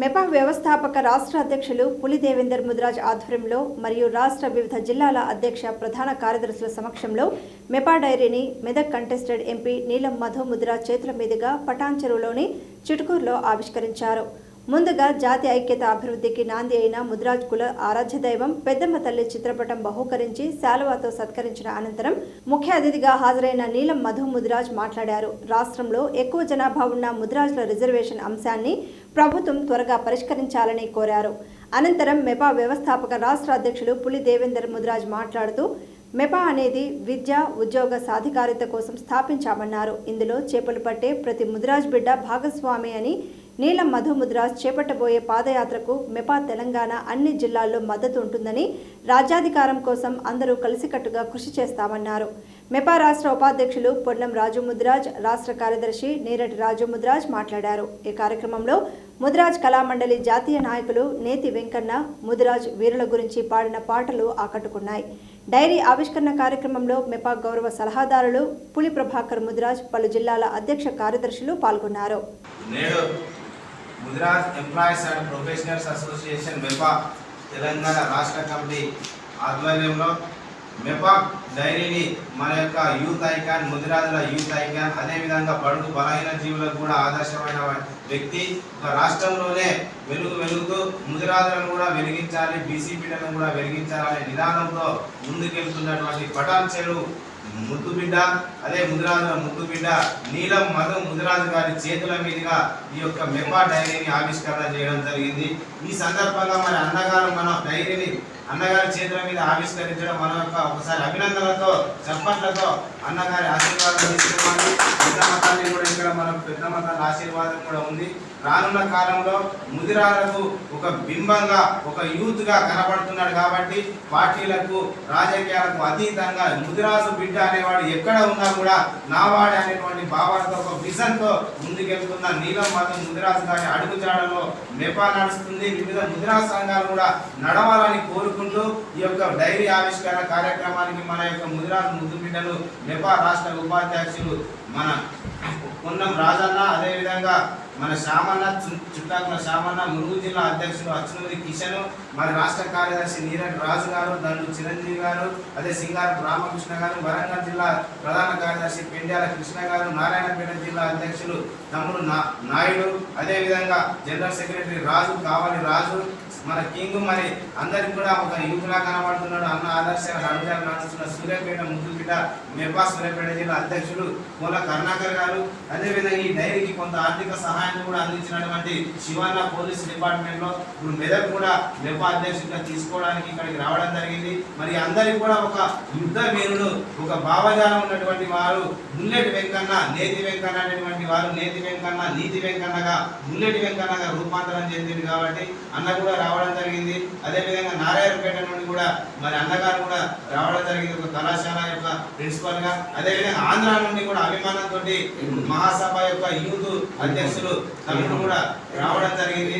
మెపా వ్యవస్థాపక రాష్ట్ర అధ్యక్షులు పులి దేవేందర్ ముదిరాజ్ ఆధ్వర్యంలో మరియు రాష్ట్ర వివిధ జిల్లాల అధ్యక్ష ప్రధాన కార్యదర్శుల సమక్షంలో మెపా డైరీని మెదక్ కంటెస్టెడ్ ఎంపీ నీలం మధు ముదిరాజ్ చేతుల మీదుగా పటాన్ చెరువులోని చిటుకూరులో ఆవిష్కరించారు. ముందుగా జాతి ఐక్యత అభివృద్ధికి నాంది అయిన ముదిరాజ్ కుల ఆరాధ్య దైవం పెద్దమ్మ తల్లి చిత్రపటం బహూకరించి శాలువాతో సత్కరించిన అనంతరం ముఖ్య అతిథిగా హాజరైన నీలం మధు ముదిరాజ్ మాట్లాడారు. రాష్ట్రంలో ఎక్కువ జనాభా ఉన్న ముదిరాజుల రిజర్వేషన్ అంశాన్ని ప్రభుత్వం త్వరగా పరిష్కరించాలని కోరారు. అనంతరం మెపా వ్యవస్థాపక రాష్ట్ర అధ్యక్షులు పులి దేవేందర్ ముదిరాజ్ మాట్లాడుతూ మెపా అనేది విద్య ఉద్యోగ సాధికారిత కోసం స్థాపించామన్నారు. ఇందులో చేపలు పట్టే ప్రతి ముదిరాజ్ బిడ్డ భాగస్వామి అని, నీలం మధు ముదిరాజ్ చేపట్టబోయే పాదయాత్రకు మెపా తెలంగాణ అన్ని జిల్లాల్లో మద్దతు ఉంటుందని, రాజ్యాధికారం కోసం అందరూ కలిసికట్టుగా కృషి చేస్తామన్నారు. మెపా రాష్ట్ర ఉపాధ్యక్షులు పొన్నం రాజు ముదిరాజ్, రాష్ట్ర కార్యదర్శి నీరటి రాజు ముదిరాజ్ మాట్లాడారు. ఈ కార్యక్రమంలో ముదిరాజ్ కళామండలి జాతీయ నాయకులు నేతి వెంకన్న, ముదిరాజ్ వీరుల గురించి పాడిన పాటలు ఆకట్టుకున్నాయి. డైరీ ఆవిష్కరణ కార్యక్రమంలో మెపా గౌరవ సలహాదారులు పులి ప్రభాకర్ ముదిరాజ్, పలు జిల్లాల అధ్యక్ష కార్యదర్శులు పాల్గొన్నారు. Mudiraj employees and professionals association MEPA Telangana రాష్ట్ర కమిటీ ఆధ్వర్యంలో మెపా డైరీని మన యొక్క యూత్ ఐకాన్, ముదిరాజుల యూత్ ఐకాన్, అదేవిధంగా బడుగు బలహీన జీవులకు కూడా ఆదర్శమైన వ్యక్తి, ఒక రాష్ట్రంలోనే వెలుగుతూ ముదిరాజులను కూడా వెలిగించాలి, బీసీ బిడ్డలను కూడా వెలిగించాలనే నినాదంతో ముందుకెళ్తున్నటువంటి పటాన్ చెరువు ముద్దు బిడ్డ, అదే ముదిరాజుల ముద్దు బిడ్డ నీలం మధు ముదిరాజు గారి చేతుల మీదుగా ఈ యొక్క మెపా డైరీని ఆవిష్కరణ చేయడం జరిగింది. ఈ సందర్భంగా మరి అన్నగారు మన డైరీని అన్నగారి చేతుల మీద ఆవిష్కరించడం మన యొక్క ఒకసారి అభినందనలతో చప్పట్లతో అన్నగారి ఆశీర్వాదం తీసుకోవాలి. పెద్ద మతాన్ని కూడా ఇక్కడ మన పెద్ద మతాల ఆశీర్వాదం కూడా ఉంది. రానున్న కాలంలో ముదిరాజులకు ఒక బింబంగా, ఒక యూత్ గా కనబడుతున్నాడు కాబట్టి పార్టీలకు రాజకీయాలకు అతీతంగా ముదిరాజు బిడ్డ అనేవాడు ఎక్కడ ఉన్నా కూడా నావాడే అనేటువంటి భావాలతో, ఒక విజన్ తో ముందుకెళ్తున్న నీలం మధు ముదిరాజు గారి అడుగుజాడలో మెపా నడుస్తుంది. వివిధ ముదిరాజు సంఘాలు కూడా నడవాలని కోరుకుంటూ ఈ యొక్క డైరీ ఆవిష్కరణ కార్యక్రమానికి మన యొక్క ముదిరాజు ముద్దు బిడ్డలు మెపా రాష్ట్ర ఉపాధ్యక్షులు మన పొన్నం రాజన్న, అదేవిధంగా మన శామన్న చుట్టాకుల శామన్న, ములుగు జిల్లా అధ్యక్షులు అచ్చునూరి కిషన్, మరి రాష్ట్ర కార్యదర్శి నీరటి రాజు గారు, దండు చిరంజీవి గారు, అదే సింగారపు రామకృష్ణ గారు, వరంగల్ జిల్లా ప్రధాన కార్యదర్శి పెండ్యాల కృష్ణ గారు, నారాయణపేట జిల్లా అధ్యక్షులు తమ్ముడు నాయుడు, అదేవిధంగా జనరల్ సెక్రటరీ రాజు కావాలి రాజు, మన కింగ్, మరి అందరికి కూడా ఒక యూత్లా కనబడుతున్నాడు. అన్న ఆదర్శంగా అడుగుజాలు నడుస్తున్న సూర్యాపేట ముద్దు బిడ్డ మెపా సూర్యాపేట జిల్లా అధ్యక్షులు కోల కరుణాకర్ గారు, అదేవిధంగా ఈ డైరీకి కొంత ఆర్థిక సహాయం కూడా అందించినటువంటి శివన్న పోలీస్ డిపార్ట్మెంట్ లో ఇప్పుడు మెదక్ కూడా మెపా అధ్యక్షుడిగా తీసుకోవడానికి ఇక్కడికి రావడం జరిగింది. మరి అందరికి కూడా ఒక యుద్ధ వీరుడు, ఒక భావజాలం ఉన్నటువంటి వారు బుల్లెట్ వెంకన్న, నేతి వెంకన్న అనేటువంటి వారు నేతి వెంకన్న నీతి వెంకన్నగా బుల్లెట్ వెంకన్నగా రూపాంతరం చెందింది కాబట్టి అన్న కూడా రావడం జరిగింది. అదేవిధంగా నారాయణపేట నుండి కూడా మరి అన్నగారు కూడా రావడం జరిగింది, ఒక కళాశాల యొక్క ప్రిన్సిపల్ గా. అదేవిధంగా ఆంధ్ర నుండి కూడా అభిమానంతో మహాసభ యొక్క యూత్ అధ్యక్షులు తమను కూడా రావడం జరిగింది.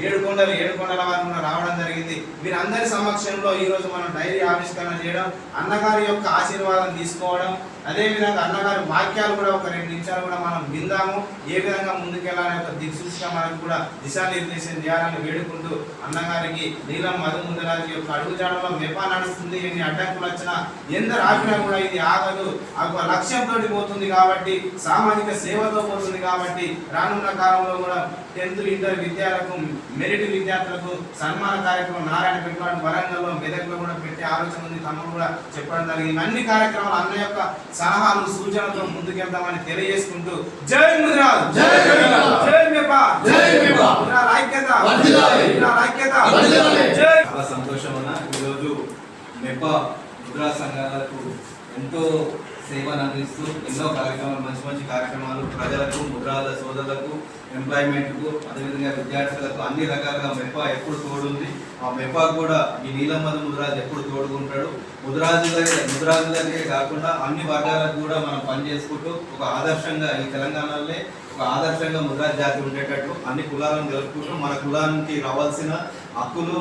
ఏడుకొండల వారు కూడా రావడం జరిగింది. వీరందరి సమక్షంలో ఈ రోజు మనం డైరీ ఆవిష్కరణ చేయడం, అన్నగారి యొక్క ఆశీర్వాదం తీసుకోవడం, అదేవిధంగా అన్నగారి వాక్యాలు కూడా ఒక 2 నిమిషాలు కూడా మనం విందాము. ఏ విధంగా ముందుకెళ్ళాలని ఒక దిక్సూచిగా మనకు కూడా దిశానిర్దేశం చేయాలని వేడుకుంటూ అన్నగారికి నీలం మధు ముదిరాజు యొక్క అడుగుజాడలో మెపా నడుస్తుంది. ఎన్ని అడ్డంకులు వచ్చినా ఎందరు ఆపినా కూడా ఇది ఆగదు, ఒక లక్ష్యంతో పోతుంది కాబట్టి, సామాజిక సేవతో పోతుంది కాబట్టి రానున్న కాలంలో కూడా 10th ఇంటర్ విద్యార్థులకు, మెరిట్ విద్యార్థులకు సన్మాన కార్యక్రమం నారాయణపేట, వరంగల్లో, మెదక్లో కూడా పెట్టే ఆలోచన ఉంది. తమ్ముడు కూడా చెప్పడం జరిగింది. అన్ని కార్యక్రమాలు అన్న యొక్క సలహాలు సూచనలతో ముందుకెళ్తామని తెలియజేసుకుంటూ జై ముదిరాజ్, జై మెపా, ఐక్యత, చాలా సంతోషం అన్న. ఈరోజు మెపా ముదిరాజ్ సంఘాలకు ఎంతో సేవను అందిస్తూ ఎన్నో కార్యక్రమాలు, మంచి మంచి కార్యక్రమాలు ప్రజలకు, ముద్రాల సోదరులకు, ఎంప్లాయ్మెంట్కు, అదేవిధంగా విద్యార్థులకు అన్ని రకాలుగా మెపా ఎప్పుడు తోడుంది. ఆ మెపా కూడా ఈ నీలం మధు ముదిరాజు ఎప్పుడు తోడుకుంటాడు. ముదిరాజులకే కాకుండా అన్ని వర్గాలకు కూడా మనం పనిచేసుకుంటూ ఒక ఆదర్శంగా ఈ తెలంగాణలోనే ఒక ఆదర్శంగా ముదిరాజ్ జాతి ఉండేటట్టు అన్ని కులాలను జరుపుకుంటూ మన కులానికి రావాల్సిన హక్కులు,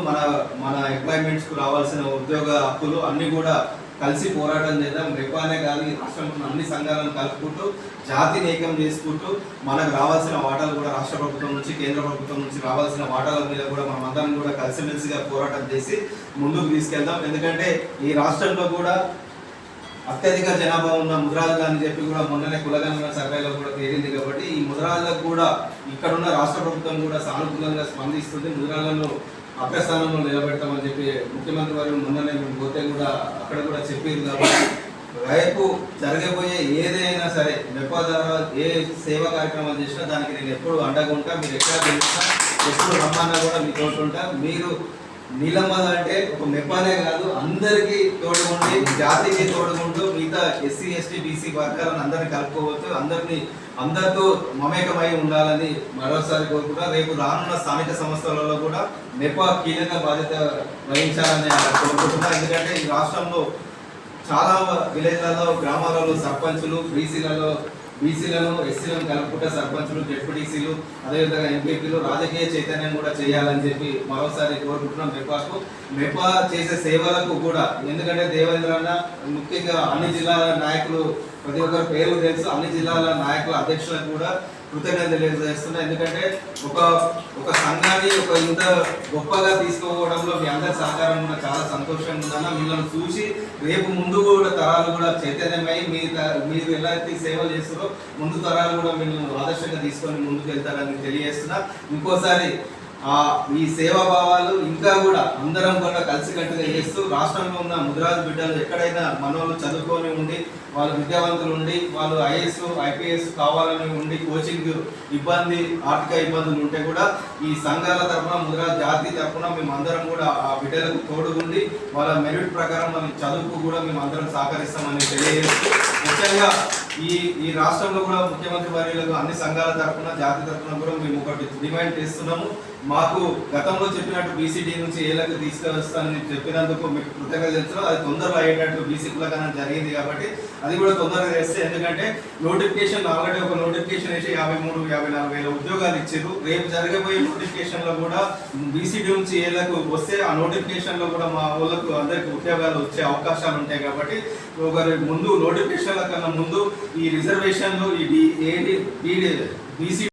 మన ఎంప్లాయ్మెంట్స్కు రావాల్సిన ఉద్యోగ హక్కులు అన్నీ కూడా కలిసి పోరాటం చేద్దాం. మెప్పానే కాదు ఈ రాష్ట్రంలో ఉన్న అన్ని సంఘాలను కలుపుకుంటూ జాతిని ఏకం చేసుకుంటూ మనకు రావాల్సిన వాటాలు కూడా రాష్ట్ర ప్రభుత్వం నుంచి కేంద్ర ప్రభుత్వం నుంచి రావాల్సిన వాటాల మీద కూడా మనం అందరం కూడా కలిసిమెలిసిగా పోరాటం చేసి ముందుకు తీసుకెళ్దాం. ఎందుకంటే ఈ రాష్ట్రంలో కూడా అత్యధిక జనాభా ఉన్న ముద్రాజులు అని చెప్పి కూడా మొన్ననే కులగణన సర్వేలో కూడా తేలింది. కాబట్టి ఈ ముద్రాజులకు కూడా ఇక్కడున్న రాష్ట్ర ప్రభుత్వం కూడా సానుకూలంగా స్పందిస్తుంది. ముద్రాలను అగ్రస్థానంలో నిలబెడతామని చెప్పి ముఖ్యమంత్రి వారు మొన్ననే మేము పోతే కూడా అక్కడ కూడా చెప్పారు. కాబట్టి రేపు జరగబోయే ఏదైనా సరే మెప్పా ద్వారా ఏ సేవా కార్యక్రమాలు చేసినా దానికి నేను ఎప్పుడు అండగా ఉంటా. మీరు ఎక్కడ తెలిసినా ఎప్పుడు రమ్మన్నా కూడా మీ తోడు ఉంటా. మీరు నీలమ్మద అంటే ఒక మెప్పానే కాదు, అందరికీ తోడుగుండి జాతికి తోడుగుంటూ మిగతా ఎస్సీ ఎస్టీ బీసీ వర్గాలను అందరినీ కలుపుకోవచ్చు, అందరితో మమేకమై ఉండాలని మరోసారి కోరుకుంటా. రేపు రానున్న స్థానిక సంస్థలలో కూడా మెప్పా కీలక బాధ్యత వహించాలని కోరుకుంటున్నా. ఎందుకంటే ఈ రాష్ట్రంలో చాలా విలేజ్లలో గ్రామాలలో సర్పంచులు బీసీలను ఎస్సీలను కలుపుకుంటే సర్పంచులు జెడ్పీటీసీలు అదేవిధంగా ఎంపీపీలు రాజకీయ చైతన్యం కూడా చేయాలని చెప్పి మరోసారి కోరుకుంటున్నాం. మెప్పా చేసే సేవలకు కూడా, ఎందుకంటే దేవేంద్ర అన్న ముఖ్యంగా అన్ని జిల్లాల నాయకులు ప్రతి ఒక్కరి పేరు తెలుసు, అన్ని జిల్లాల నాయకుల అధ్యక్షులకు కూడా కృతజ్ఞత తెలియజేస్తున్నా. ఎందుకంటే ఒక సంఘాన్ని ఇంత గొప్పగా తీసుకోవడంలో మీ అందరి సహకారం కూడా చాలా సంతోషంగా ఉందన్న. వీళ్ళని చూసి రేపు ముందు కూడా తరాలు కూడా చైతన్యమై మీరు ఎలా సేవలు చేస్తారో ముందు తరాలు కూడా మీరు ఆదర్శంగా తీసుకొని ముందుకు వెళ్తారని తెలియజేస్తున్నా. ఇంకోసారి ఈ సేవా భావాలు ఇంకా కూడా అందరం కూడా కలిసికట్టుగా చేస్తూ రాష్ట్రంలో ఉన్న ముద్రాజు బిడ్డలు ఎక్కడైనా మనోళ్ళు చదువుకొని ఉండి వాళ్ళు విద్యావంతులు ఉండి వాళ్ళు ఐఏఎస్ ఐపీఎస్ కావాలని ఉండి కోచింగ్ ఇబ్బంది ఆర్థిక ఇబ్బందులు ఉంటే కూడా ఈ సంఘాల తరఫున ముద్రాజు జాతి తరఫున మేము అందరం కూడా ఆ బిడ్డలకు తోడుగుండి వాళ్ళ మెరిట్ ప్రకారం మన చదువుకు కూడా మేము అందరం సహకరిస్తామని తెలియజేస్తూ, ముఖ్యంగా ఈ రాష్ట్రంలో కూడా ముఖ్యమంత్రి వర్యులకు అన్ని సంఘాల తరఫున జాతి తరఫున కూడా మేము ఒకటి డిమాండ్ చేస్తున్నాము. మాకు గతంలో చెప్పినట్టు బీసీడీ నుంచి ఏలకు తీసుకొస్తానని చెప్పినందుకు మీకు కృతజ్ఞతలు తెలుస్తున్నాం. అది తొందరగా అయ్యేటట్టు బీసీ కులగణన జరిగింది కాబట్టి అది కూడా తొందరగా చేస్తే, ఎందుకంటే నోటిఫికేషన్ ఆల్రెడీ ఒక నోటిఫికేషన్ వేసి 53-54 వేల ఉద్యోగాలు ఇచ్చారు. రేపు జరగబోయే నోటిఫికేషన్లో కూడా బీసీడీ నుంచి ఏలకు వస్తే ఆ నోటిఫికేషన్లో కూడా మా వాళ్ళకు అందరికి ఉద్యోగాలు వచ్చే అవకాశాలు ఉంటాయి. కాబట్టి ఒకరి ముందు నోటిఫికేషన్ల కన్నా ముందు ఈ రిజర్వేషన్లు బీసీ